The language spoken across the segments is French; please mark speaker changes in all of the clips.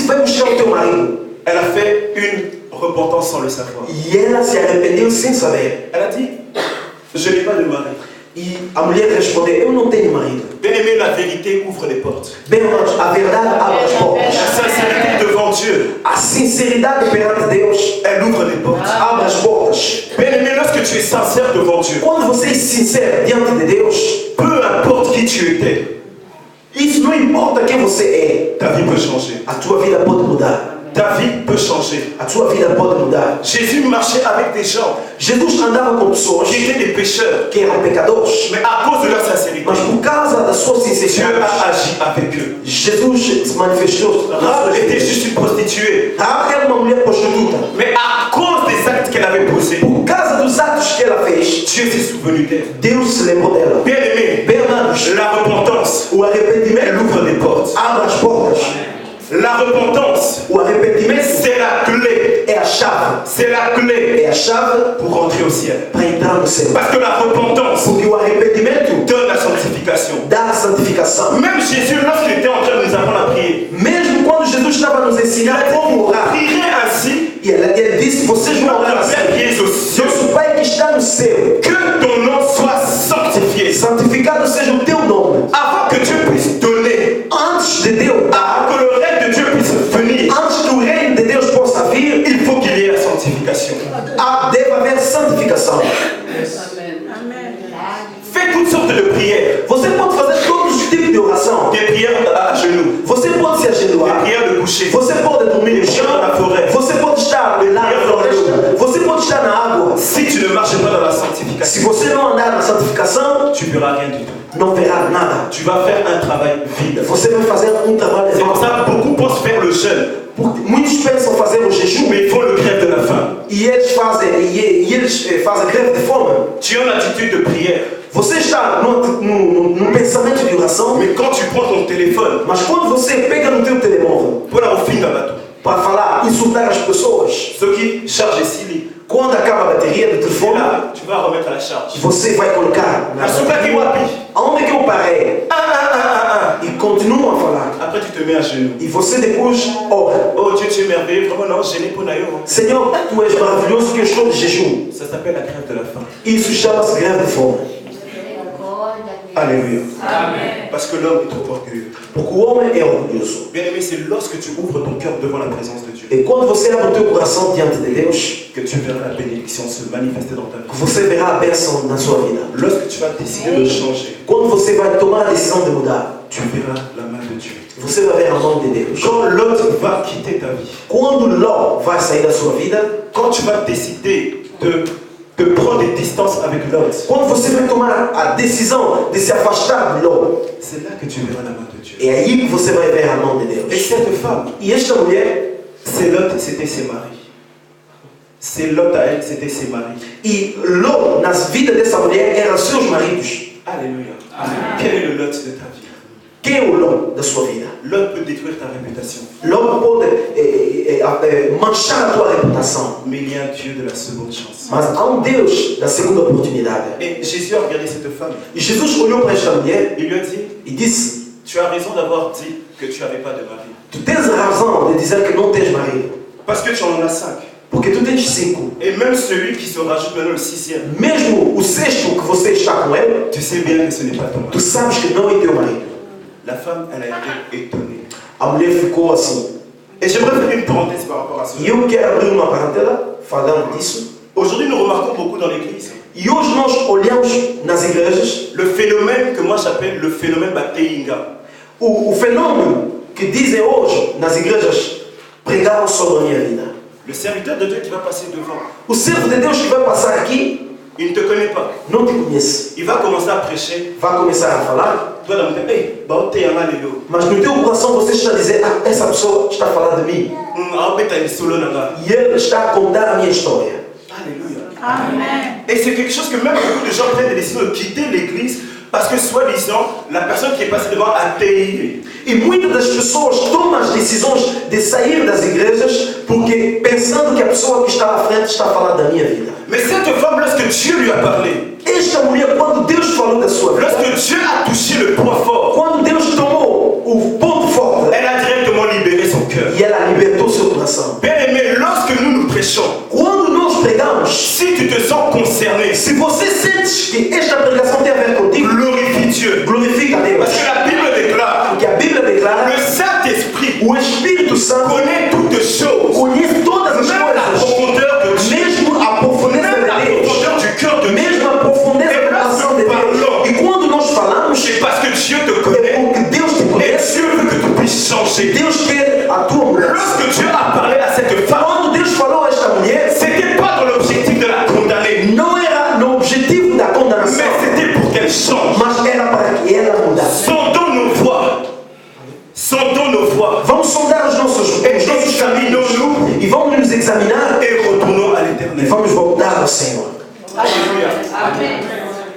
Speaker 1: disse, vai buscar o teu marido.
Speaker 2: Elle a fait une repentance sans le savoir.
Speaker 1: E ela se arrependeu sem saber.
Speaker 2: Elle a dit, je n'ai pas de mari.
Speaker 1: E a mulher respondeu, eu não tenho marido.
Speaker 2: Bien-aimé, la vérité ouvre les portes.
Speaker 1: Bem, irmãos, a verdade abre as portas.
Speaker 2: La sincérité devant Dieu,
Speaker 1: A sinceridade perante Deus
Speaker 2: elle ouvre les portes.
Speaker 1: abre as portas.
Speaker 2: Bien-aimé, lorsque tu es sincère devant Dieu,
Speaker 1: Quando você é sincero diante de Deus,
Speaker 2: peu importe qui tu étais,
Speaker 1: isso não importa quem você é.
Speaker 2: ta vie peut changer.
Speaker 1: A tua vida pode mudar.
Speaker 2: Ta vie peut changer.
Speaker 1: A tua vida pode mudar.
Speaker 2: Jésus marchait avec des gens
Speaker 1: Jesus andava com pessoas
Speaker 2: qui étaient des pécheurs,
Speaker 1: que eram pecadores,
Speaker 2: mais à cause de leur sincérité,
Speaker 1: mas por causa da sua
Speaker 2: Dieu
Speaker 1: sinceridade,
Speaker 2: a agi avec eux.
Speaker 1: Jesus se manifestou.
Speaker 2: Rahab était juste une prostituée,
Speaker 1: Rahab era uma mulher prostituta.
Speaker 2: mais à cause des actes qu'elle avait posés,
Speaker 1: Por causa dos atos que ela fez,
Speaker 2: Dieu s'est souvenu d'elle.
Speaker 1: Deus se lembrou dela.
Speaker 2: Bien-aimé,
Speaker 1: Bem, amados,
Speaker 2: la repentance,
Speaker 1: o arrependimento
Speaker 2: elle ouvre des portes.
Speaker 1: abre as portas.
Speaker 2: La repentance,
Speaker 1: O arrependimento
Speaker 2: c'est la clé.
Speaker 1: é a chave.
Speaker 2: C'est la clé
Speaker 1: É a chave
Speaker 2: pour rentrer au ciel.
Speaker 1: para entrar no céu.
Speaker 2: Parce que la repentance
Speaker 1: Porque o arrependimento
Speaker 2: donne la sanctification.
Speaker 1: dá a santificação.
Speaker 2: Même Jésus, lorsqu'il était en train de nous apprendre à prier,
Speaker 1: Mesmo quando Jesus estava nos ensinando como orar,
Speaker 2: prierait ainsi,
Speaker 1: e ele disse, vocês vão orar
Speaker 2: notre Père
Speaker 1: assim.
Speaker 2: qui est aux cieux,
Speaker 1: Nosso Pai que está no céu,
Speaker 2: que ton nom soit sanctifié.
Speaker 1: santificado seja o teu nome.
Speaker 2: Avant que Dieu puisse donner,
Speaker 1: Antes de Deus dar,
Speaker 2: avant que le règne de Dieu puisse venir,
Speaker 1: antes que o reino de Deus possa vir,
Speaker 2: il faut qu'il y ait la sanctification.
Speaker 1: deve haver santificação.
Speaker 2: Fais toutes sortes de prières.
Speaker 1: Você pode fazer todos os tipos de oração.
Speaker 2: Des prières à genoux,
Speaker 1: Você pode se
Speaker 2: des
Speaker 1: ajoelhar.
Speaker 2: prières de coucher,
Speaker 1: Você pode dormir no
Speaker 2: des prières
Speaker 1: chão.
Speaker 2: dans la forêt.
Speaker 1: Você pode estar lá na floresta. Você pode estar na água.
Speaker 2: Si tu ne marches pas dans la
Speaker 1: Se
Speaker 2: sanctification,
Speaker 1: você não andar na santificação,
Speaker 2: tu ne verras rien du tout.
Speaker 1: não verá nada.
Speaker 2: Tu vas faire un travail vide.
Speaker 1: Você vai fazer trabalho
Speaker 2: C'est pour
Speaker 1: vão.
Speaker 2: ça que beaucoup pensent faire le jeûne,
Speaker 1: Muitos pensam fazer o jejum
Speaker 2: mais ils font le grève de la faim.
Speaker 1: e eles fazem greve de fome.
Speaker 2: Tu as une attitude de prière,
Speaker 1: Você está num pensamento de oração,
Speaker 2: mais quand tu prends ton téléphone
Speaker 1: mas quando você pega no teu telemóvel
Speaker 2: pour la fin dans
Speaker 1: para falar, insultar as pessoas,
Speaker 2: ce qui charge ici,
Speaker 1: quando acaba a bateria do
Speaker 2: et
Speaker 1: telefone,
Speaker 2: là, tu vas remettre à la charge.
Speaker 1: você vai colocar na
Speaker 2: Açúcar qui
Speaker 1: bateria.
Speaker 2: wapi.
Speaker 1: Aonde que eu parei? E continuam a falar.
Speaker 2: Après, tu te mets à genoux.
Speaker 1: E você depois ora.
Speaker 2: Oh Dieu, tu es merveilleux. Vraiment, non, gêné pour Nayo.
Speaker 1: Senhor, tu és maravilhoso que eu estou de jejum.
Speaker 2: Ça s'appelle la grève de la faim.
Speaker 1: Isso chama-se greve de fome.
Speaker 2: Alléluia. Parce que l'homme est trop orgueilleux.
Speaker 1: Porque o homem é orgulhoso.
Speaker 2: Bien aimé, c'est lorsque tu ouvres ton cœur devant la présence de Dieu
Speaker 1: E quando você abre o teu coração diante de Deus,
Speaker 2: que tu verras la bénédiction se manifester dans ta vie.
Speaker 1: que você verá a bênção na sua vida.
Speaker 2: Lorsque tu vas décider de changer,
Speaker 1: Quando você vai tomar a decisão de mudar,
Speaker 2: tu verras la main de Dieu.
Speaker 1: você vai ver a mão de Deus.
Speaker 2: Quand l'autre va quitter ta vie,
Speaker 1: Quando Ló vai sair da sua vida,
Speaker 2: quand tu vas décider de prendre des distances avec l'autre,
Speaker 1: quando você vai tomar a decisão de se afastar de Ló,
Speaker 2: c'est là que tu verras la main de Dieu.
Speaker 1: é aí que você vai ver a mão de
Speaker 2: Et
Speaker 1: Deus.
Speaker 2: cette femme,
Speaker 1: E esta mulher,
Speaker 2: c'est Lot, c'était ses maris. C'est Lot à elle, c'était ses maris.
Speaker 1: e Ló, nas vidas dessa mulher, eram seus maridos.
Speaker 2: Alléluia. Quel est le Lot de ta vie?
Speaker 1: Quem é o Ló da sua vida?
Speaker 2: Lot peut détruire ta réputation,
Speaker 1: Ló pode manchar a tua reputação.
Speaker 2: mais il y a un Dieu de la seconde chance.
Speaker 1: Mas há Deus da segunda oportunidade.
Speaker 2: Et Jésus a regardé cette femme.
Speaker 1: E Jesus olhou para esta mulher
Speaker 2: Il lui a dit,
Speaker 1: e disse:
Speaker 2: tu as raison d'avoir dit que tu n'avais pas de mari.
Speaker 1: Tu tens a razão de dizer que não tens marido,
Speaker 2: Parce que tu en as 5.
Speaker 1: porque tu tens 5.
Speaker 2: Et même celui qui se rajoute maintenant le 6e,
Speaker 1: Mesmo o sexto que você está com ele,
Speaker 2: tu sais bien que ce n'est pas ton
Speaker 1: tu
Speaker 2: mari.
Speaker 1: sabes que não é teu marido.
Speaker 2: La femme, elle a été étonnée.
Speaker 1: A mulher ficou assim.
Speaker 2: Et j'aimerais faire une parenthèse par rapport à
Speaker 1: E
Speaker 2: cela.
Speaker 1: eu quero abrir uma parentela falando disso.
Speaker 2: Aujourd'hui, nous remarquons beaucoup dans l'église
Speaker 1: E hoje nós olhamos nas igrejas
Speaker 2: le phénomène que moi j'appelle le phénomène Bateinga.
Speaker 1: o fenômeno que dizem hoje nas igrejas pregaram sobre a minha vida.
Speaker 2: Le serviteur de Dieu qui va passer devant,
Speaker 1: O servo de Deus que vai passar aqui
Speaker 2: il ne te connaît pas.
Speaker 1: não te conhece.
Speaker 2: Il va commencer à prêcher.
Speaker 1: Vai começar a falar,
Speaker 2: Toi, là, tu dis, hey, bah, t'es un alléluia.
Speaker 1: mas no teu coração você está a dizer: ah, essa pessoa está a falar de mim.
Speaker 2: Ah, mais t'as une solo là.
Speaker 1: E ele está a contar a minha história.
Speaker 2: Alléluia.
Speaker 3: Amen.
Speaker 2: Et c'est quelque chose que même beaucoup de gens prennent des décisions de quitter l'église parce que soi-disant, la personne qui est passée devant a TI.
Speaker 1: E muitas das pessoas tomam as decisões de sair das igrejas porque pensando que a pessoa que está à frente está a falar da minha vida.
Speaker 2: Mais cette femme, lorsque Dieu lui a parlé,
Speaker 1: Esta mulher, quando Deus falou da sua vida,
Speaker 2: lorsque Dieu a touché le point fort,
Speaker 1: quando Deus tomou o ponto forte,
Speaker 2: elle a directement libéré son cœur.
Speaker 1: e ela ela libertou seu coração.
Speaker 2: Bien-aimé, lorsque nous prêchons,
Speaker 1: Quando nós pregamos,
Speaker 2: si tu te sens concerné,
Speaker 1: se você sente que esta pregação tem a ver contigo,
Speaker 2: glorifie Dieu.
Speaker 1: glorifica a Deus.
Speaker 2: Parce que la Bible déclare,
Speaker 1: Porque a Bíblia declara,
Speaker 2: le Saint-Esprit
Speaker 1: o Espírito Santo
Speaker 2: connaît toutes choses,
Speaker 1: conhece todas as
Speaker 2: même la
Speaker 1: coisas,
Speaker 2: profondeur de Dieu,
Speaker 1: mesmo a profundeza
Speaker 2: même la
Speaker 1: de Deus,
Speaker 2: profondeur du cœur de Dieu.
Speaker 1: mesmo a profundeza do coração de Deus. E quando nós falamos,
Speaker 2: C'est parce que Dieu te
Speaker 1: é
Speaker 2: connaît
Speaker 1: porque Deus te
Speaker 2: et
Speaker 1: conhece.
Speaker 2: Dieu veut que tu puisses changer.
Speaker 1: Deus quer a tua mudança.
Speaker 2: Lorsque Dieu a parlé à cette femme,
Speaker 1: Quando Deus falou a esta mulher,
Speaker 2: c'était pas dans l'objectif de la condamner,
Speaker 1: não era no objetivo da
Speaker 2: mais
Speaker 1: condenação,
Speaker 2: c'était pour qu'elle change.
Speaker 1: mas era para que ela mudasse.
Speaker 2: Sondons nos voies. Sondons nos voies.
Speaker 1: Vamos sondar os nossos caminhos
Speaker 2: Examinons-nous
Speaker 1: e vamos nos examinar
Speaker 2: et retournons à
Speaker 1: e
Speaker 2: l'éternel.
Speaker 1: vamos voltar ao Senhor.
Speaker 2: Alléluia.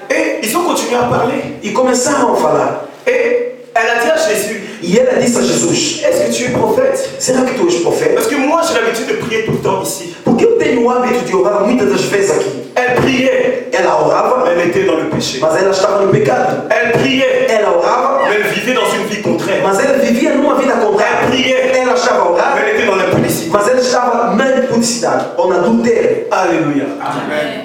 Speaker 2: Et ils ont continué à parler.
Speaker 1: E começaram a falar.
Speaker 2: Et elle a dit à Jésus,
Speaker 1: E ela disse a Jesus:
Speaker 2: est-ce que tu es prophète?
Speaker 1: será que tu és profeta?
Speaker 2: Parce que moi j'ai l'habitude de prier tout le temps ici.
Speaker 1: Porque eu tenho o hábito de orar muitas das vezes aqui.
Speaker 2: Elle priait,
Speaker 1: Ela orava,
Speaker 2: mais elle était dans le péché.
Speaker 1: mas ela estava no pecado.
Speaker 2: Elle priait,
Speaker 1: Ela orava,
Speaker 2: mais elle vivait dans une vie contraire.
Speaker 1: mas ela vivia numa vida contrária.
Speaker 2: Elle priait,
Speaker 1: Ela estava a
Speaker 2: mais
Speaker 1: orar,
Speaker 2: elle était dans l'impudicité.
Speaker 1: mas ela estava na impudicidade ou na adultério.
Speaker 2: Alléluia.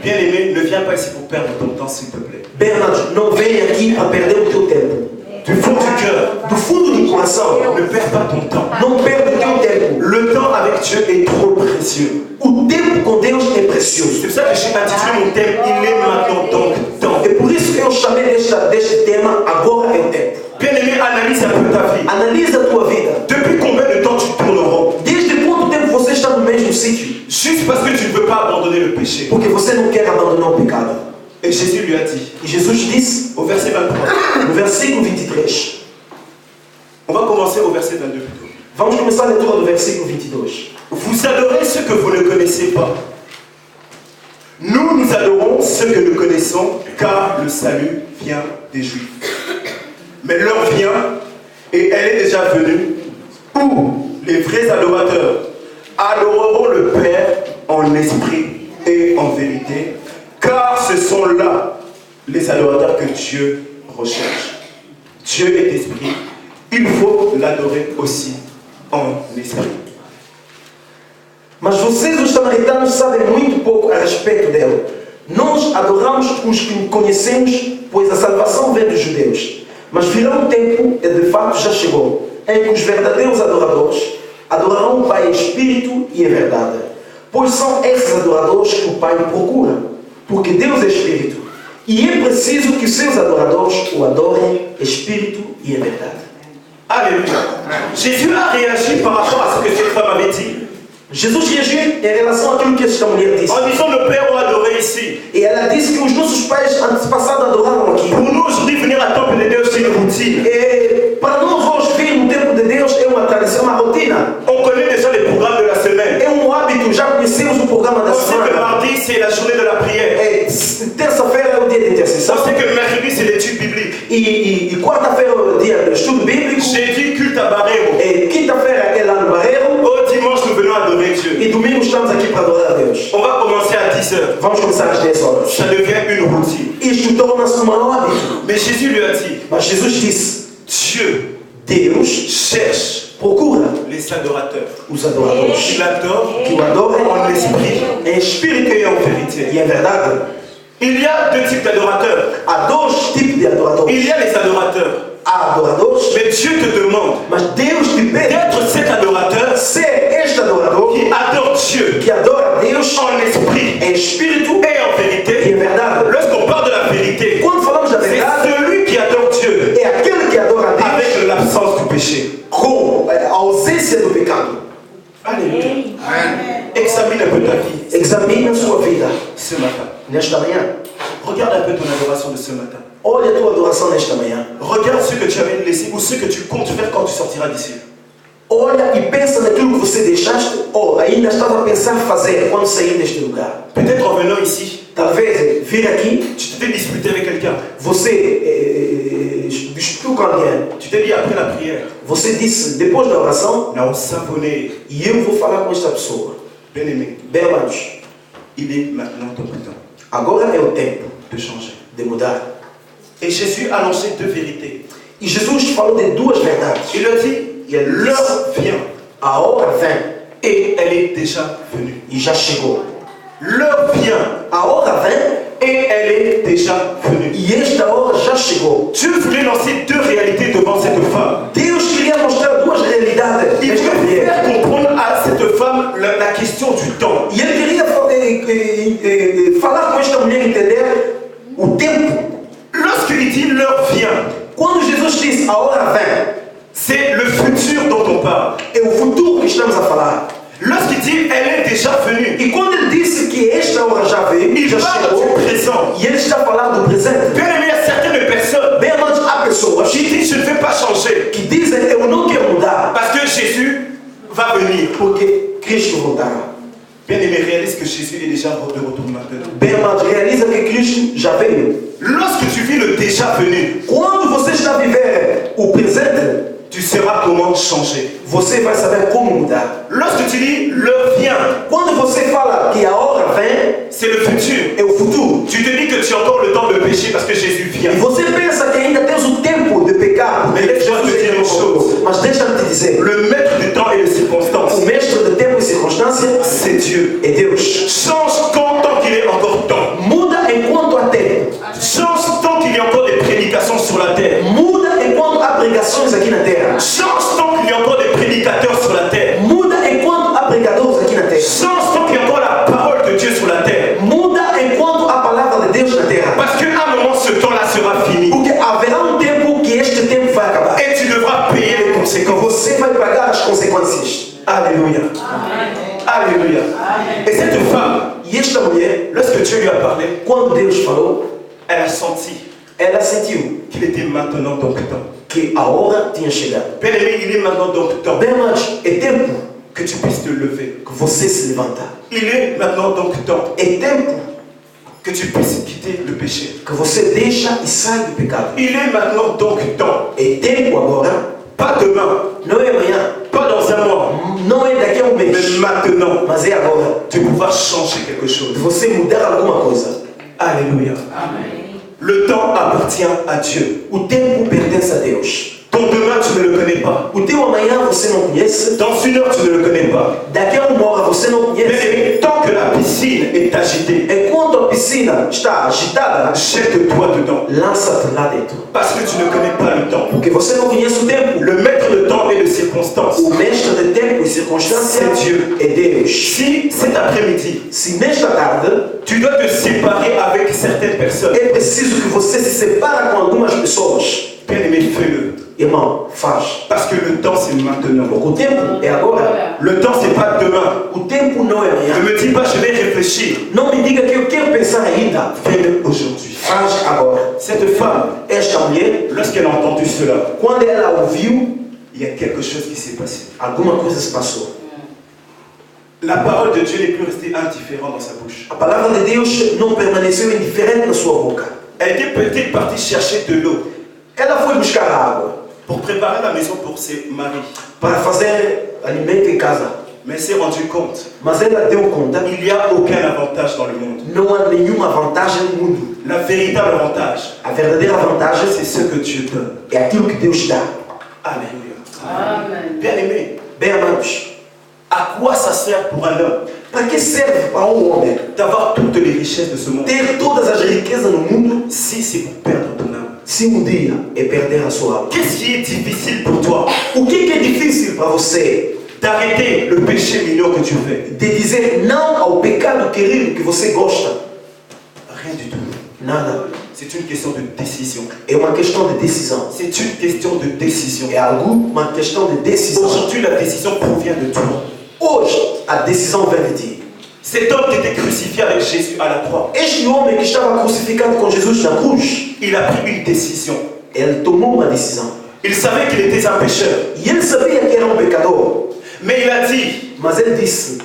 Speaker 2: Bien aimé, ne viens pas ici pour perdre ton temps s'il te plaît.
Speaker 1: Bernardo, não venha aqui para perder o teu tempo.
Speaker 2: Du fond du cœur,
Speaker 1: Do fundo do coração,
Speaker 2: ne perds pas ton temps.
Speaker 1: não perca o teu tempo.
Speaker 2: Le temps avec Dieu est trop précieux.
Speaker 1: O tempo com Deus é precioso.
Speaker 2: C'est pour ça que j'ai intitulé mon thème, il est maintenant donc temps.
Speaker 1: É por isso que eu chamei deste tema Agora é o Tempo.
Speaker 2: Bien aimé, analyse un peu ta vie.
Speaker 1: Analisa a tua vida.
Speaker 2: Depuis combien de temps tu tournes rond?
Speaker 1: Desde quanto tempo você está no mesmo sítio?
Speaker 2: Juste parce que tu ne veux pas abandonner le péché.
Speaker 1: Porque você não quer abandonar o pecado.
Speaker 2: Et Jésus lui a dit,
Speaker 1: E Jesus disse,
Speaker 2: au verset 23,
Speaker 1: no versículo 23,
Speaker 2: on va commencer au verset 22 plutôt.
Speaker 1: vamos começar a leitura do versículo 22.
Speaker 2: Vous adorez ce que vous ne connaissez pas. Nous adorons ce que nous connaissons, car le salut vient des Juifs. Mais l'heure vient, et elle est déjà venue, où les vrais adorateurs adoreront le Père en esprit et en vérité, car ce sont là les adorateurs que Dieu recherche. Dieu est esprit, il faut l'adorer aussi en esprit.
Speaker 1: Mas vocês, os samaritanos, sabem muito pouco a respeito dela. Nós adoramos os que conhecemos, pois a salvação vem dos judeus. Mas virá um tempo, e de fato já chegou, em que os verdadeiros adoradores adorarão o Pai em espírito e em verdade. Pois são esses adoradores que o Pai procura. Porque Deus é espírito. E é preciso que os seus adoradores o adorem em espírito e em verdade.
Speaker 2: Alléluia. Jésus a réagi par rapport à ce que cette femme avait dit.
Speaker 1: Jesus reagiu em relação àquilo que esta mulher disse.
Speaker 2: En disant nos pères ont adoré ici.
Speaker 1: E ela disse que os nossos pais antepassados adoraram aqui.
Speaker 2: Pour nous aujourd'hui venir à temple de Dieu c'est une routine.
Speaker 1: E para nós hoje vir no templo de Deus é uma tradição, uma rotina.
Speaker 2: On connaît déjà les programmes de la semaine.
Speaker 1: É hábito, já conhecemos o programa da
Speaker 2: On sait que
Speaker 1: semana.
Speaker 2: mardi c'est la journée de la prière.
Speaker 1: Terça-feira é o dia de intercessão.
Speaker 2: On sait que mercredi c'est l'étude biblique.
Speaker 1: E quarta-feira é o dia do estudo bíblico.
Speaker 2: Jeudi culte à Barreiro.
Speaker 1: E quinta-feira é lá no Barreiro.
Speaker 2: Au dimanche nous venons adorer Dieu.
Speaker 1: E domingo estamos aqui para adorar a Deus.
Speaker 2: On va commencer à 10h.
Speaker 1: Vamos começar às 10 horas.
Speaker 2: Ça devient une routine.
Speaker 1: Isto torna-se um hábito.
Speaker 2: Mais Jésus lui a dit,
Speaker 1: Mas Jesus disse,
Speaker 2: Dieu
Speaker 1: Deus
Speaker 2: cherche
Speaker 1: procura
Speaker 2: les adorateurs.
Speaker 1: os adoradores
Speaker 2: Il adore
Speaker 1: que o adorem
Speaker 2: en esprit
Speaker 1: em espírito
Speaker 2: et en vérité.
Speaker 1: e em verdade.
Speaker 2: Il y a deux types d'adorateurs.
Speaker 1: Há dois tipos de adoradores.
Speaker 2: Il y a les adorateurs.
Speaker 1: Há adoradores,
Speaker 2: Mais Dieu te demande
Speaker 1: mas Deus te pede
Speaker 2: d'être cet adorateur
Speaker 1: ser este adorador
Speaker 2: qui adore Dieu
Speaker 1: que adora Deus
Speaker 2: en esprit
Speaker 1: em espírito
Speaker 2: et en
Speaker 1: e
Speaker 2: vérité.
Speaker 1: em verdade.
Speaker 2: Lorsqu'on parle de la vérité,
Speaker 1: Quando falamos da
Speaker 2: c'est
Speaker 1: verdade,
Speaker 2: celui qui adore Dieu
Speaker 1: é aquele que adora Deus
Speaker 2: avec l'absence du péché.
Speaker 1: com a ausência do pecado.
Speaker 2: Alléluia. Examine un peu ta vie
Speaker 1: Examina a sua vida
Speaker 2: ce matin.
Speaker 1: nesta manhã.
Speaker 2: Regarde un peu ton adoration de ce matin.
Speaker 1: Olha a tua adoração nesta manhã.
Speaker 2: Regarde ce que tu avais laissé ou ce que tu comptes faire quand tu sortiras d'ici.
Speaker 1: Olha e pensa naquilo que você deixaste ou ainda estava a pensar fazer quando sair deste lugar.
Speaker 2: Peut-être en venant ici,
Speaker 1: Talvez vir aqui,
Speaker 2: tu t'es disputé avec quelqu'un.
Speaker 1: você discutiu com alguém.
Speaker 2: Tu t'es dit après la prière,
Speaker 1: Você disse, depois da oração,
Speaker 2: non, s'abonner.
Speaker 1: e eu vou falar com esta pessoa.
Speaker 2: Bien aimé,
Speaker 1: Bem, amados,
Speaker 2: il est maintenant ton temps
Speaker 1: agora é o tempo
Speaker 2: de changer.
Speaker 1: de mudar.
Speaker 2: Et Jésus a lancé deux vérités.
Speaker 1: E Jesus falou de duas verdades.
Speaker 2: Il a dit, l'heure vient.
Speaker 1: A hora vem
Speaker 2: et elle est déjà venue.
Speaker 1: e já chegou.
Speaker 2: L'heure vient
Speaker 1: A hora vem
Speaker 2: et elle est déjà venue.
Speaker 1: e esta hora já chegou.
Speaker 2: Dieu voulait lancer deux réalités devant cette femme.
Speaker 1: Deus queria mostrar duas realidades.
Speaker 2: Il
Speaker 1: Esta
Speaker 2: voulait
Speaker 1: mulher.
Speaker 2: faire comprendre à cette femme la question du temps.
Speaker 1: E ele queria falar com esta mulher, entender o tempo.
Speaker 2: Lorsqu'il dit l'heure vient,
Speaker 1: Quando Jesus diz a hora vem,
Speaker 2: c'est le futur dont on parle.
Speaker 1: é o futuro que estamos a falar.
Speaker 2: Lorsqu'il dit elle est déjà venue,
Speaker 1: E quando ele disse que esta hora já veio,
Speaker 2: il
Speaker 1: já
Speaker 2: parle
Speaker 1: chegou,
Speaker 2: du présent.
Speaker 1: e ele está falando do presente.
Speaker 2: Bien aimé, il y a certaines personnes
Speaker 1: Bem, amados, há pessoas
Speaker 2: qui disent je ne vais pas changer
Speaker 1: que dizem eu não quero mudar
Speaker 2: parce que Jésus va venir.
Speaker 1: porque Cristo voltará.
Speaker 2: Bien aimé, réalise que Jésus est déjà de retour maintenant.
Speaker 1: Bem, amados, realiza que Cristo já veio.
Speaker 2: Lorsque tu vis le déjà venu,
Speaker 1: Quando você está a viver o presente,
Speaker 2: tu sauras comment changer.
Speaker 1: você vai saber como mudar.
Speaker 2: Lorsque tu dis l'heure vient,
Speaker 1: Quando você fala que a hora vem,
Speaker 2: c'est le futur.
Speaker 1: é o futuro.
Speaker 2: Tu te dis que tu as encore le temps de pécher parce que Jésus vient.
Speaker 1: E você pensa que ainda tens o tempo de pecar.
Speaker 2: Mas deixa-me te dizer uma coisa.
Speaker 1: Mas deixa-me te dizer,
Speaker 2: Le maître du temps et des circonstances,
Speaker 1: o mestre de tempo e circunstância
Speaker 2: c'est Dieu.
Speaker 1: é Deus.
Speaker 2: Change tant qu'il est encore temps.
Speaker 1: Muda enquanto há tempo.
Speaker 2: Change tant qu'il y a encore des prédications sur la terre.
Speaker 1: Muda enquanto há pregações aqui na terra.
Speaker 2: Change tant qu'il y a encore des prédicateurs sur la terre.
Speaker 1: Muda enquanto há pregadores aqui na terra.
Speaker 2: Change tant qu'il y a encore la parole de Dieu sur la terre.
Speaker 1: Muda enquanto há palavra de Deus na terra.
Speaker 2: Parce qu'à un moment, ce temps-là sera fini.
Speaker 1: Porque haverá um tempo que este tempo vai acabar.
Speaker 2: Et tu devras payer les
Speaker 1: Que
Speaker 2: conséquences.
Speaker 1: você vai pagar as consequências.
Speaker 2: Alléluia. Alléluia. Et cette femme,
Speaker 1: E esta mulher,
Speaker 2: lorsque Dieu lui a parlé,
Speaker 1: quando Deus falou,
Speaker 2: elle a senti
Speaker 1: ela sentiu
Speaker 2: qu'il était maintenant donc temps.
Speaker 1: que a hora tinha chegado.
Speaker 2: Bien aimé, il est maintenant donc temps
Speaker 1: Bem, amados, é tempo
Speaker 2: que tu puisses te lever.
Speaker 1: que você se levanta.
Speaker 2: Il est maintenant donc temps
Speaker 1: É tempo
Speaker 2: que tu puisses quitter le péché.
Speaker 1: que você deixa e sai do pecado.
Speaker 2: Il est maintenant donc temps,
Speaker 1: É tempo agora,
Speaker 2: pas demain,
Speaker 1: não é amanhã,
Speaker 2: pas dans un mois,
Speaker 1: não é daqui a um
Speaker 2: mais
Speaker 1: mês,
Speaker 2: maintenant,
Speaker 1: mas é agora.
Speaker 2: de pouvoir changer quelque
Speaker 1: De
Speaker 2: chose.
Speaker 1: você mudar alguma coisa.
Speaker 2: Alléluia. Le temps appartient à Dieu.
Speaker 1: O tempo pertence a Deus.
Speaker 2: Ton demain, tu ne le connais pas.
Speaker 1: O teu amanhã você não conhece.
Speaker 2: Dans une heure, tu ne le connais pas.
Speaker 1: Daqui a uma hora você não conhece.
Speaker 2: Mais tant que la piscine est agitée,
Speaker 1: Enquanto a piscina está agitada,
Speaker 2: jette-toi dedans.
Speaker 1: lança-te lá dentro.
Speaker 2: Parce que tu ne connais pas le temps.
Speaker 1: Porque você não conhece o tempo.
Speaker 2: Le maître de temps et de circonstances,
Speaker 1: O mestre de tempo e circunstância
Speaker 2: C'est Dieu.
Speaker 1: é Deus.
Speaker 2: si cet après-midi,
Speaker 1: Se nesta tarde
Speaker 2: tu dois te séparer avec certaines personnes,
Speaker 1: é preciso que você se separe com algumas pessoas,
Speaker 2: bien aimé, fais-le.
Speaker 1: irmão, faz.
Speaker 2: Parce que le temps, c'est maintenant.
Speaker 1: Porque o tempo é agora.
Speaker 2: Le temps, c'est pas demain.
Speaker 1: O tempo não é
Speaker 2: Ne
Speaker 1: amanhã.
Speaker 2: me dis pas, je vais réfléchir.
Speaker 1: Não me diga que eu quero pensar ainda.
Speaker 2: Fais-le aujourd'hui.
Speaker 1: Faz agora.
Speaker 2: Cette femme,
Speaker 1: Esta mulher,
Speaker 2: lorsqu'elle a entendu cela,
Speaker 1: quando ela ouviu,
Speaker 2: il y a quelque chose qui s'est passé.
Speaker 1: alguma coisa se passou.
Speaker 2: La parole de Dieu n'est plus restée indifférente dans sa bouche.
Speaker 1: A palavra de Deus não permaneceu indiferente na sua boca.
Speaker 2: Elle était peut-être partie chercher de l'eau
Speaker 1: Ela foi buscar água
Speaker 2: pour préparer la maison pour ses maris.
Speaker 1: para fazer alimento em casa.
Speaker 2: Mais elle s'est rendue compte,
Speaker 1: Mas ela deu conta,
Speaker 2: il n'y a aucun avantage dans le monde.
Speaker 1: não há nenhuma vantagem no mundo.
Speaker 2: La véritable avantage,
Speaker 1: A verdadeira vantagem
Speaker 2: c'est ce que Dieu donne.
Speaker 1: é aquilo que Deus dá.
Speaker 2: Alléluia.
Speaker 3: Amen.
Speaker 2: Bien aimé,
Speaker 1: Bem, amados,
Speaker 2: à quoi ça sert pour un homme
Speaker 1: para que serve para um homem
Speaker 2: d'avoir toutes les richesses de ce monde
Speaker 1: ter todas as riquezas no mundo
Speaker 2: si c'est pour perdre ton âme?
Speaker 1: se um dia é perder a sua alma?
Speaker 2: Qu'est-ce qui est difficile pour toi?
Speaker 1: O que é difícil para você?
Speaker 2: D'arrêter le péché mignon que tu fais?
Speaker 1: De dizer não ao pecado querido que você gosta?
Speaker 2: Rien du tout.
Speaker 1: Nada.
Speaker 2: C'est une question de décision.
Speaker 1: É uma questão de decisão.
Speaker 2: C'est une question de décision.
Speaker 1: É uma questão de decisão.
Speaker 2: Aujourd'hui, la décision provient de toi.
Speaker 1: Hoje, a decisão vem de ti.
Speaker 2: Cet homme qui était crucifié avec Jésus à la croix,
Speaker 1: Este homem que estava crucificado com Jesus na cruz,
Speaker 2: il a pris une décision.
Speaker 1: ele tomou uma decisão.
Speaker 2: Il savait qu'il était un pécheur.
Speaker 1: E ele sabia que era um pecador.
Speaker 2: Mais il a dit,
Speaker 1: Mas ele disse,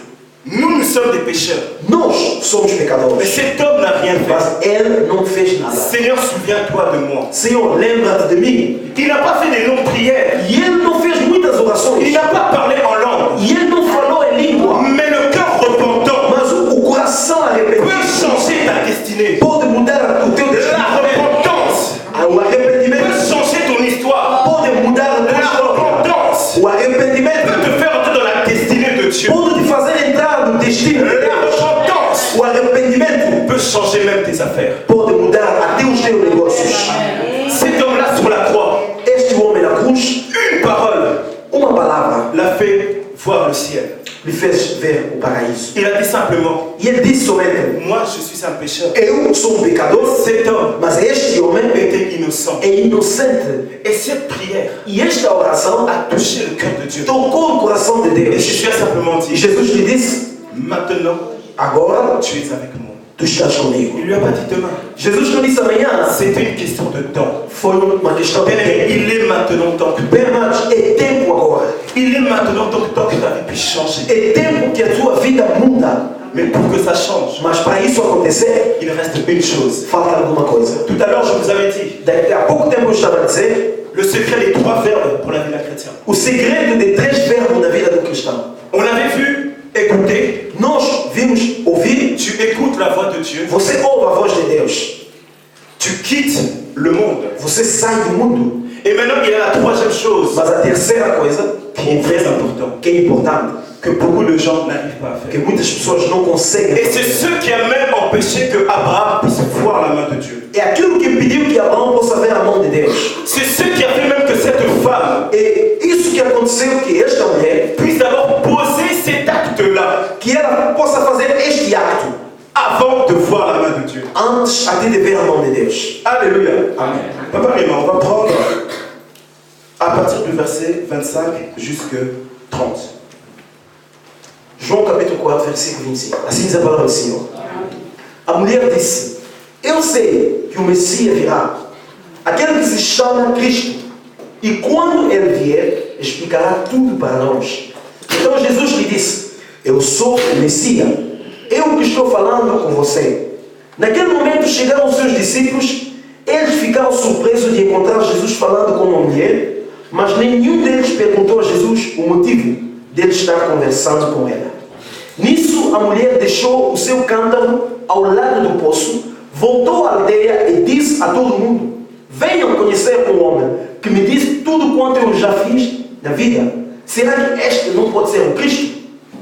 Speaker 2: nous sommes des pécheurs.
Speaker 1: nós somos
Speaker 2: Mais
Speaker 1: pecadores.
Speaker 2: cet homme n'a rien fait.
Speaker 1: Mas ele não fez nada.
Speaker 2: Seigneur, souviens-toi de moi.
Speaker 1: Senhor, lembra-te de mim.
Speaker 2: Il n'a pas fait des longues prières.
Speaker 1: E ele não fez muitas orações.
Speaker 2: Il n'a pas parlé en langue.
Speaker 1: E ele não falou em língua.
Speaker 2: Mais le cœur repentant
Speaker 1: Mas o coração arrependido
Speaker 2: peut changer ta destinée.
Speaker 1: pode mudar o teu
Speaker 2: La
Speaker 1: destino.
Speaker 2: repentance
Speaker 1: O arrependimento
Speaker 2: peut changer ton histoire.
Speaker 1: pode mudar a tua
Speaker 2: La
Speaker 1: história.
Speaker 2: repentance
Speaker 1: O arrependimento
Speaker 2: peut te faire entrer dans la Dieu.
Speaker 1: pode te fazer entrar no destino de
Speaker 2: La
Speaker 1: Deus.
Speaker 2: repentance
Speaker 1: O arrependimento
Speaker 2: peut changer même tes affaires.
Speaker 1: pode mudar até os teus negócios.
Speaker 2: Cet homme-là sur la croix,
Speaker 1: Este homem na cruz,
Speaker 2: une parole
Speaker 1: uma palavra
Speaker 2: l'a fait voir le ciel.
Speaker 1: lhe fez ver o paraíso.
Speaker 2: Il a dit simplement,
Speaker 1: E ele disse somente:
Speaker 2: moi je suis un pécheur.
Speaker 1: eu sou pecador,
Speaker 2: Cet homme
Speaker 1: mas este homem
Speaker 2: était innocent.
Speaker 1: é inocente.
Speaker 2: Et cette prière
Speaker 1: E esta oração
Speaker 2: a touché le cœur de Dieu.
Speaker 1: tocou o coração de
Speaker 2: Et
Speaker 1: Deus.
Speaker 2: Jésus a simplement
Speaker 1: E
Speaker 2: dit,
Speaker 1: Jesus lhe disse:
Speaker 2: maintenant
Speaker 1: agora
Speaker 2: tu es avec moi.
Speaker 1: tu estás comigo.
Speaker 2: Il lui a pas dit demain.
Speaker 1: Jesus não disse amanhã.
Speaker 2: C'était une question de temps.
Speaker 1: Foi uma questão de
Speaker 2: Bien-aimé,
Speaker 1: tempo.
Speaker 2: il est maintenant temps que
Speaker 1: Bem mais é tempo agora.
Speaker 2: il est maintenant temps que ta vie puisse changer.
Speaker 1: É tempo que a tua vida muda.
Speaker 2: Mais pour que ça change,
Speaker 1: Mas para isso acontecer,
Speaker 2: il reste une chose.
Speaker 1: falta alguma coisa.
Speaker 2: Tout à l'heure, je vous avais dit,
Speaker 1: Daqui a pouco tempo eu estava a dizer
Speaker 2: le secret des 3 verbes pour la vie d'un chrétien.
Speaker 1: o segredo de 3 verbos na vida do cristão.
Speaker 2: On avait vu écouter,
Speaker 1: Nós vimos ouvir,
Speaker 2: tu écoutes la voix de Dieu,
Speaker 1: você ouve a voz de Deus,
Speaker 2: tu quittes le monde.
Speaker 1: você sai do mundo.
Speaker 2: Et maintenant, il y a la 3e chose
Speaker 1: Mas a terceira coisa,
Speaker 2: qui est très importante,
Speaker 1: que é importante,
Speaker 2: que beaucoup de gens n'arrivent pas à
Speaker 1: que
Speaker 2: faire.
Speaker 1: muitas pessoas não conseguem
Speaker 2: Et c'est
Speaker 1: fazer.
Speaker 2: ce qui a même empêché que Abraham puisse voir la main de Dieu.
Speaker 1: É aquilo que impediu que Abraão possa ver a mão de Deus.
Speaker 2: C'est ce qui a fait même que cette femme
Speaker 1: É isso que aconteceu, que esta mulher,
Speaker 2: puisse d'abord poser cet acte-là
Speaker 1: que ela possa fazer este acto
Speaker 2: avant de voir la main de Dieu.
Speaker 1: antes até de ver a mão de Deus.
Speaker 2: Alléluia.
Speaker 1: Amém.
Speaker 2: Papa et maman, on va prendre à partir du verset 25 jusqu'à 30.
Speaker 1: João capítulo 4, versículo 25. Assim diz a palavra do Senhor. A mulher disse: eu sei que o Messias virá, aquele que se chama Cristo, e quando ele vier, explicará tudo para nós. Então Jesus lhe disse: eu sou o Messias, eu que estou falando com você. Naquele momento chegaram os seus discípulos, eles ficaram surpresos de encontrar Jesus falando com uma mulher, mas nenhum deles perguntou a Jesus o motivo dele estar conversando com ela. Nisso, a mulher deixou o seu cântaro ao lado do poço, voltou à aldeia e disse a todo mundo: venham conhecer um homem que me disse tudo quanto eu já fiz na vida. Será que este não pode ser o Cristo?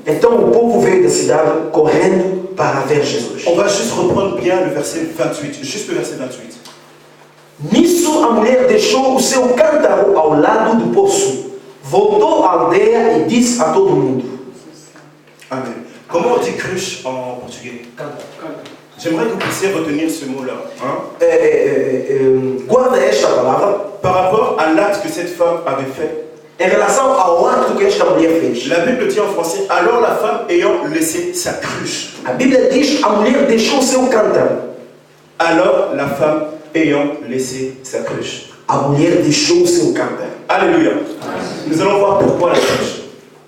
Speaker 1: Então o povo veio da cidade correndo para ver Jesus.
Speaker 2: On va juste reprendre bien le verset 28, juste le verset 28.
Speaker 1: Nisso, a mulher deixou o seu cântaro ao lado do poço, voltou à aldeia e disse a todo mundo:
Speaker 2: Amen. Comment on dit cruche en portugais? J'aimerais que vous puissiez retenir ce mot-là. Hein?
Speaker 1: guarda esta palavra
Speaker 2: Par rapport à l'acte que cette femme avait fait.
Speaker 1: em relação ao acto que esta mulher fez.
Speaker 2: La Bible dit en français, alors la femme ayant laissé sa cruche.
Speaker 1: A Bíblia diz: a mulher deixou o seu cântaro.
Speaker 2: Alors la femme ayant laissé sa cruche.
Speaker 1: A mulher deixou o seu cântaro.
Speaker 2: Alléluia. Nous allons voir pourquoi la cruche.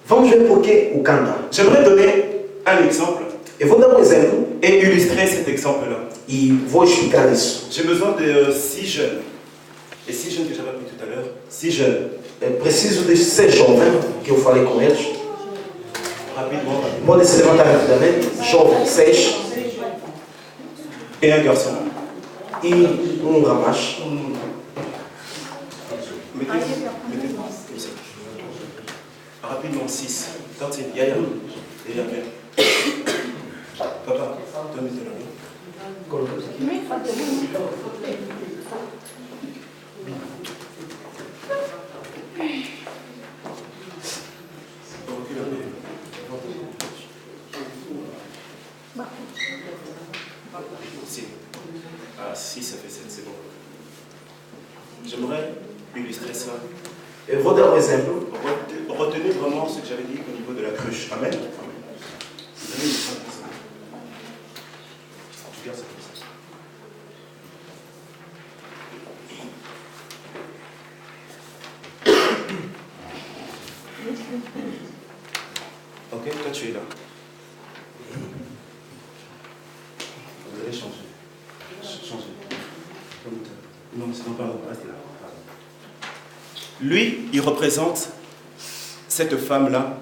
Speaker 1: Vamos ver por que o cântaro.
Speaker 2: J'aimerais donner un exemple
Speaker 1: Eu vou dar exemplo
Speaker 2: et illustrer cet exemple-là.
Speaker 1: e vou explicar isso.
Speaker 2: J'ai besoin de 6 jeunes. Et 6 jeunes que j'avais appris tout à l'heure. 6 jeunes.
Speaker 1: Eu preciso de 6 jovens que eu falei com eles.
Speaker 2: Rapidement, rapidement.
Speaker 1: Podem se levantar rapidamente. Jovens, 6
Speaker 2: Et un garçon.
Speaker 1: e rapaz.
Speaker 2: Mettez comme ça. Rapidement, 6. Tantine, Yaya. Et Yaya. Papa, donne-moi de la main. Recule un peu. Si. Ah, si, ça fait 7, c'est bon. J'aimerais illustrer ça.
Speaker 1: Eu vou dar exemplo.
Speaker 2: Retenez vraiment ce que j'avais dit au niveau de la cruche. Amen. Vous allez le faire comme ça. Tu gardes ça comme ça. Ok, toi tu es là. Vous allez changer. Changer. Non, c'est non, pardon, restez là. Lui, il représente cette femme-là